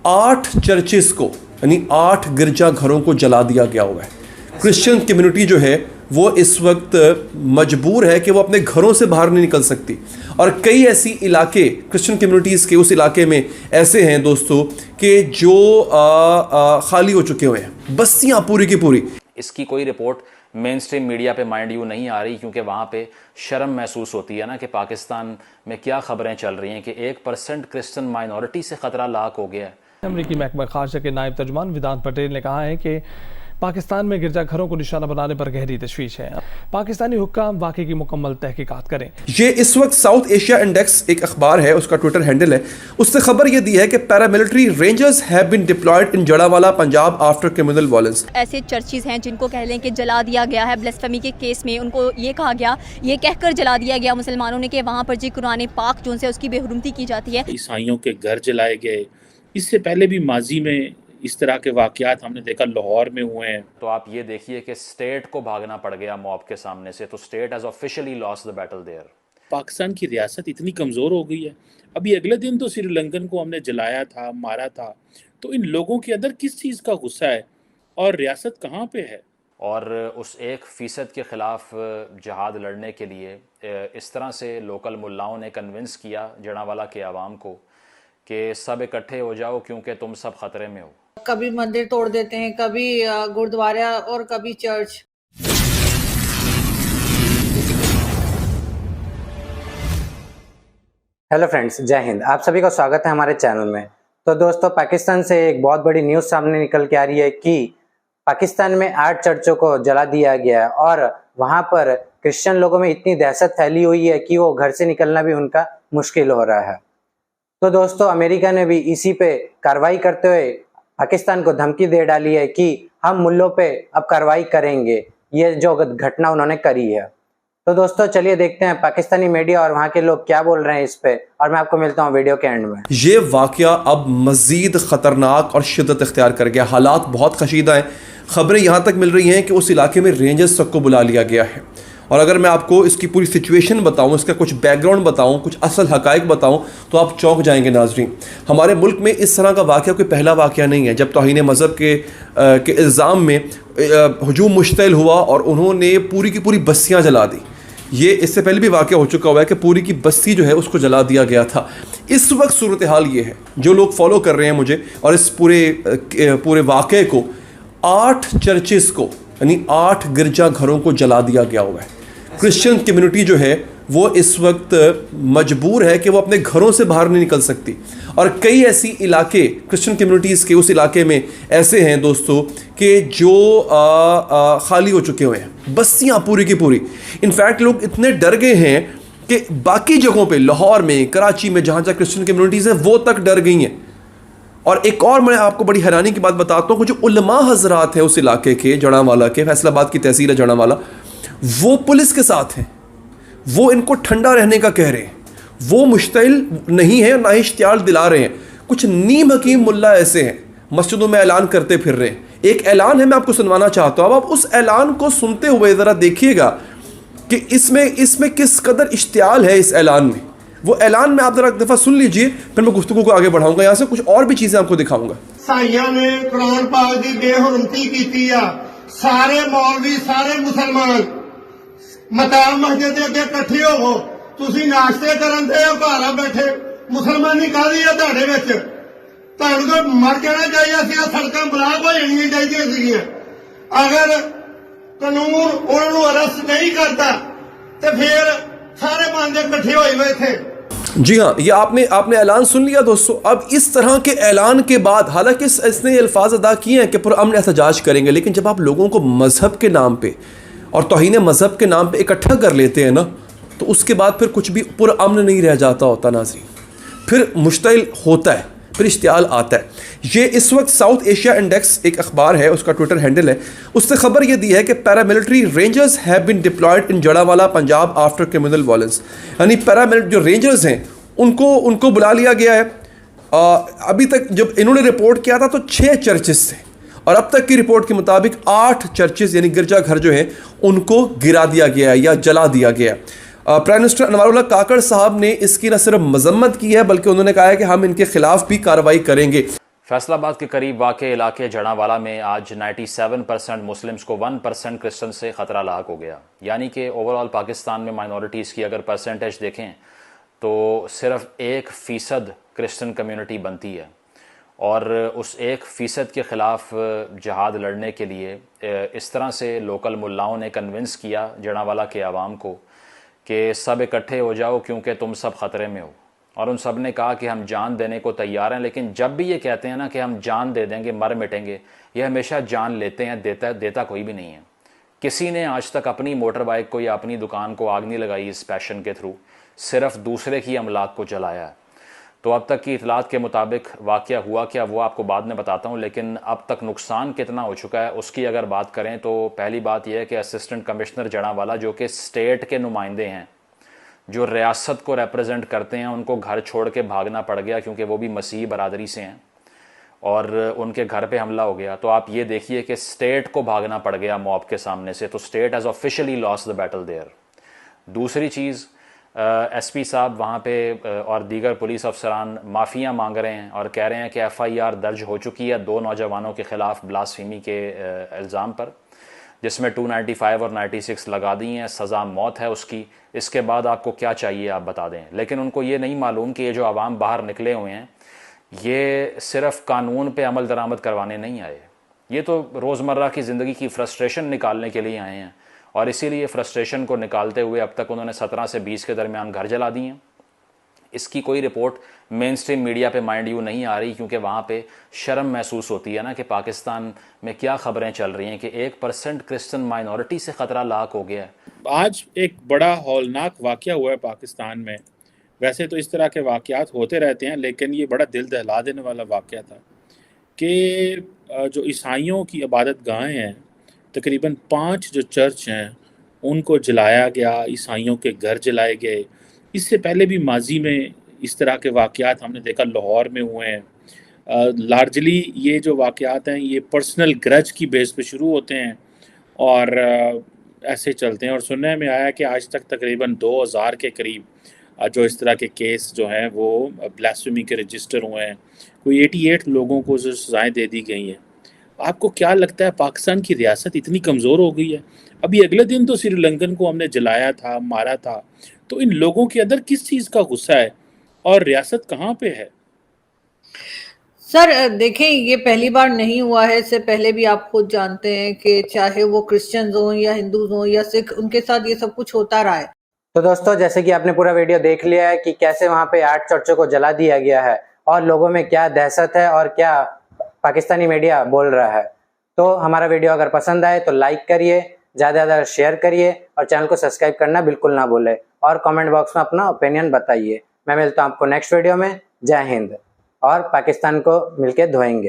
8 churches को यानी 8 गिरजाघरों को जला दिया गया हुआ है। क्रिश्चियन कम्युनिटी जो है वो इस वक्त मजबूर है कि वो अपने घरों से बाहर नहीं निकल सकती, और कई ऐसी इलाके क्रिश्चियन कम्युनिटीज़ के उस इलाके में ऐसे हैं दोस्तों कि जो खाली हो चुके हुए हैं, बस्तियाँ पूरी की पूरी। इसकी कोई रिपोर्ट मेन स्ट्रीम मीडिया पे माइंड यू नहीं आ रही, क्योंकि वहाँ पे शर्म महसूस होती है ना कि पाकिस्तान में क्या खबरें चल रही हैं कि 1% क्रिश्चियन माइनॉरिटी से ख़तरा लाक हो गया है। अमरीकी महकमा खारजा के नायब तर्जुमान वेदांत पटेल ने कहा है कि पाकिस्तान में गिरजाघरों को निशाना बनाने पर गहरी तशवीश है। पाकिस्तानी हुक्काम वाक़े की मुकम्मल तहकीकात करें। ये इस वक्त साउथ एशिया इंडेक्स एक अखबार है, उसका ट्विटर हैंडल है, उससे खबर ये दी है कि paramilitary rangers have been deployed in Jaranwala Punjab after criminal violence. ऐसे चर्चेज हैं जिनको कह लें कि जला दिया गया है, ब्लेस्फेमी के केस में उनको ये कहा गया, ये कहकर जला दिया गया मुसलमानों ने कि वहाँ पर जी कुरान पाक जो है उसकी बेहुरमती की जाती है। ईसाइयों के घर जलाए गए, इससे पहले भी माजी में इस तरह के वाक़यात हमने देखा लाहौर में हुए हैं। तो आप ये देखिए कि स्टेट को भागना पड़ गया मॉब के सामने से, तो state has officially lost the battle there. Pakistan की रियासत इतनी कमज़ोर हो गई है। अभी अगले दिन तो श्रीलंकन को हमने जलाया था, मारा था, तो इन लोगों के अंदर किस चीज़ का गुस्सा है और रियासत कहाँ पे है? और उस 1% के ख़िलाफ़ जहाद लड़ने के लिए इस तरह से लोकल मुल्लाओं ने कन्विंस किया जड़ावाला के आवाम को कि सब इकट्ठे हो जाओ क्योंकि तुम सब ख़तरे में हो। कभी मंदिर तोड़ देते हैं, कभी गुरुद्वारा और कभी चर्च। हेलो फ्रेंड्स, जय हिंद। आप सभी का स्वागत है हमारे चैनल में। तो दोस्तों, पाकिस्तान से एक बहुत बड़ी न्यूज़ सामने निकल के आ रही है कि पाकिस्तान में 8 चर्चों को जला दिया गया है और वहां पर क्रिश्चियन लोगों में इतनी दहशत फैली हुई है कि वो घर से निकलना भी उनका मुश्किल हो रहा है। तो दोस्तों, अमेरिका ने भी इसी पे कार्रवाई करते हुए पाकिस्तान को धमकी दे डाली है कि हम मुल्लों पे अब कार्रवाई करेंगे, ये जो घटना उन्होंने करी है। तो दोस्तों, चलिए देखते हैं पाकिस्तानी मीडिया और वहाँ के लोग क्या बोल रहे हैं इस पे, और मैं आपको मिलता हूँ वीडियो के एंड में। ये वाकया अब मज़ीद ख़तरनाक और शिद्दत इख्तियार कर गया। हालात बहुत कशीदा हैं। ख़बरें यहाँ तक मिल रही हैं कि उस इलाके में रेंजर्स तक को बुला लिया गया है, और अगर मैं आपको इसकी पूरी सिचुएशन बताऊं, इसका कुछ बैकग्राउंड बताऊं, कुछ असल हकायक बताऊं, तो आप चौंक जाएंगे नाज़रीन। हमारे मुल्क में इस तरह का वाक़या कोई पहला वाक़या नहीं है जब तौहीन मज़हब के इल्ज़ाम में हुजूम मुश्तइल हुआ और उन्होंने पूरी की पूरी बस्तियाँ जला दी। ये इससे पहले भी वाक़या हो चुका हुआ है कि पूरी की बस्ती जो है उसको जला दिया गया था। इस वक्त सूरत हाल ये है, जो लोग फॉलो कर रहे हैं मुझे और इस पूरे वाक़े को, 8 चर्चेस को यानी 8 गिरजाघरों को जला दिया गया हुआ है। क्रिश्चियन कम्युनिटी जो है वो इस वक्त मजबूर है कि वो अपने घरों से बाहर नहीं निकल सकती, और कई ऐसी इलाके क्रिश्चियन कम्युनिटीज़ के उस इलाके में ऐसे हैं दोस्तों कि जो खाली हो चुके हुए हैं, बस्तियाँ पूरी की पूरी। इनफैक्ट लोग इतने डर गए हैं कि बाकी जगहों पे, लाहौर में, कराची में, जहाँ जहाँ क्रिश्चियन कम्युनिटीज़ हैं वो तक डर गई हैं। और एक और मैं आपको बड़ी हैरानी की बात बताता हूँ, जो उलमा हजरात हैं उस इलाके के, जड़ावाला के, फैसलाबाद की तहसील है जड़ावाला, वो पुलिस के साथ हैं। वो इनको ठंडा रहने का कह रहे हैं, वो मुश्तिल नहीं है, ना ही इश्तियाल दिला रहे हैं। कुछ नीम हकीम मुल्ला ऐसे हैं मस्जिदों में ऐलान करते फिर रहे हैं। एक ऐलान है, मैं आपको सुनवाना चाहता हूँ। अब आप उस ऐलान को सुनते हुए ज़रा देखिएगा कि इसमें किस कदर इश्तियाल है इस ऐलान में। वो ऐलान में आप ज़रा एक दफ़ा सुन लीजिए, फिर मैं गुफ्तगू को आगे बढ़ाऊंगा। यहाँ से कुछ और भी चीज़ें आपको दिखाऊंगा। साइया ने कुरान पाक की बेहुरमती की, सारे मौलवी, सारे मुसलमान मताब मस्जिद के अगे इकट्ठे होवो, तुसी नाश्ते करन दे हो, घर बैठे मुसलमानी काहदी है तुहाडे विच? तुहानू तो मर जाना चाहिए सी, सड़कां ब्लॉक हो जानियां चाहिए सी। अगर कानून उन्होंने अरेस्ट नहीं करता तो फिर सारे बंदे इकट्ठे होए हुए थे। जी हाँ, ये आपने ऐलान सुन लिया दोस्तों। अब इस तरह के ऐलान के बाद, हालांकि इसने अल्फाज अदा किए हैं कि पुरअमन एहतजाज करेंगे, लेकिन जब आप लोगों को मज़हब के नाम पे और तौहीन मज़हब के नाम पे इकट्ठा कर लेते हैं ना, तो उसके बाद फिर कुछ भी पुरअमन नहीं रह जाता होता नाज़रीन, फिर मुश्तिल होता है, फिर इश्तियाल आता है। ये इस वक्त साउथ एशिया इंडेक्स एक अखबार है, उसका ट्विटर हैंडल है, उससे खबर ये दी है कि paramilitary rangers have been deployed in Jaranwala Punjab after criminal violence. यानी पैरामिलिट्री जो रेंजर्स हैं उनको बुला लिया गया है। अभी तक जब इन्होंने रिपोर्ट किया था तो 6 चर्चेस थे, और अब तक की रिपोर्ट के मुताबिक 8 चर्चेस यानी गिरजाघर जो हैं उनको गिरा दिया गया है या जला दिया गया है। प्राइम मिनिस्टर अनवारुल्लाह काकड़ साहब ने इसकी न सिर्फ मजम्मत की है, बल्कि उन्होंने कहा है कि हम इनके खिलाफ भी कार्रवाई करेंगे। फैसलाबाद के करीब वाक़े इलाके जड़ावाला में आज 97% मुस्लिम्स को 1% क्रिश्चन से ख़तरा लाक हो गया। यानी कि ओवरऑल पाकिस्तान में माइनॉरिटीज़ की अगर परसेंटेज देखें तो सिर्फ 1% क्रिश्चन कम्युनिटी बनती है, और उस 1% के ख़िलाफ़ जहाद लड़ने के लिए इस तरह से लोकल मुल्लाओं ने कन्विंस किया जड़ावाला के आवाम को कि सब इकट्ठे हो जाओ क्योंकि तुम सब ख़तरे में हो। और उन सब ने कहा कि हम जान देने को तैयार हैं, लेकिन जब भी ये कहते हैं ना कि हम जान दे देंगे, मर मिटेंगे, ये हमेशा जान लेते हैं, देता कोई भी नहीं है। किसी ने आज तक अपनी मोटर बाइक को या अपनी दुकान को आग नहीं लगाई इस पैशन के थ्रू, सिर्फ दूसरे की अमलाक को जलाया है। तो अब तक की इतलात के मुताबिक वाक़या हुआ क्या वो आपको बाद में बताता हूँ, लेकिन अब तक नुकसान कितना हो चुका है उसकी अगर बात करें तो पहली बात यह है कि असिस्टेंट कमिश्नर जड़ावाला जो कि स्टेट के नुमाइंदे हैं, जो रियासत को रिप्रेजेंट करते हैं, उनको घर छोड़ के भागना पड़ गया क्योंकि वो भी मसीही बरादरी से हैं और उनके घर पे हमला हो गया। तो आप ये देखिए कि स्टेट को भागना पड़ गया मॉब के सामने से, तो state has officially lost the battle there. दूसरी चीज़, एसपी साहब वहाँ पे और दीगर पुलिस अफसरान माफ़ियाँ मांग रहे हैं और कह रहे हैं कि FIR दर्ज हो चुकी है 2 नौजवानों के ख़िलाफ़ ब्लास्फेमी के इल्ज़ाम पर, जिसमें 295 और 96 लगा दी हैं, सज़ा मौत है उसकी। इसके बाद आपको क्या चाहिए आप बता दें। लेकिन उनको ये नहीं मालूम कि ये जो आवाम बाहर निकले हुए हैं ये सिर्फ़ कानून पे अमल दरामद करवाने नहीं आए, ये तो रोज़मर्रा की ज़िंदगी की फ्रस्ट्रेशन निकालने के लिए आए हैं, और इसीलिए फ्रस्ट्रेशन को निकालते हुए अब तक उन्होंने 17 से 20 के दरमियान घर जला दिए हैं। इसकी कोई रिपोर्ट मेन स्ट्रीम मीडिया पे माइंड यू नहीं आ रही, क्योंकि वहाँ पे शर्म महसूस होती है ना कि पाकिस्तान में क्या ख़बरें चल रही हैं कि 1% क्रिश्चियन माइनॉरिटी से ख़तरा लाक हो गया है। आज एक बड़ा हौलनाक वाक़या हुआ है पाकिस्तान में। वैसे तो इस तरह के वाक़यात होते रहते हैं, लेकिन ये बड़ा दिल दहला देने वाला वाक़या था कि जो ईसाइयों की इबादत गाहें हैं, तकरीबन 5 जो चर्च हैं उनको जलाया गया, ईसाइयों के घर जलाए गए। इससे पहले भी माजी में इस तरह के वाक़यात हमने देखा लाहौर में हुए हैं। लार्जली ये जो वाक़यात हैं ये पर्सनल ग्रज की बेस पे शुरू होते हैं और ऐसे चलते हैं, और सुनने में आया कि आज तक तकरीबन 2000 के करीब जो इस तरह के केस जो हैं वो ब्लास्फेमी के रजिस्टर हुए हैं। कोई 88 लोगों को जो सज़ाएँ दे दी गई हैं। आपको क्या लगता है पाकिस्तान की रियासत इतनी कमज़ोर हो गई है? अभी अगले दिन तो श्रीलंकन को हमने जलाया था, मारा था, तो इन लोगों के अंदर किस चीज़ का गुस्सा है और रियासत कहाँ पे है? सर देखें, ये पहली बार नहीं हुआ है, इससे पहले भी आप खुद जानते हैं कि चाहे वो क्रिश्चियंस हों या हिंदूज हों या सिख, उनके साथ ये सब कुछ होता रहा है। तो दोस्तों, जैसे कि आपने पूरा वीडियो देख लिया है कि कैसे वहां पे 8 चर्चों को जला दिया गया है और लोगों में क्या दहशत है और क्या पाकिस्तानी मीडिया बोल रहा है। तो हमारा वीडियो अगर पसंद आए तो लाइक करिए, ज़्यादा से ज़्यादा शेयर करिए और चैनल को सब्सक्राइब करना बिल्कुल ना भूलें और कमेंट बॉक्स में अपना ओपिनियन बताइए। मैं मिलता हूँ आपको नेक्स्ट वीडियो में। जय हिंद, और पाकिस्तान को मिलके धोएंगे।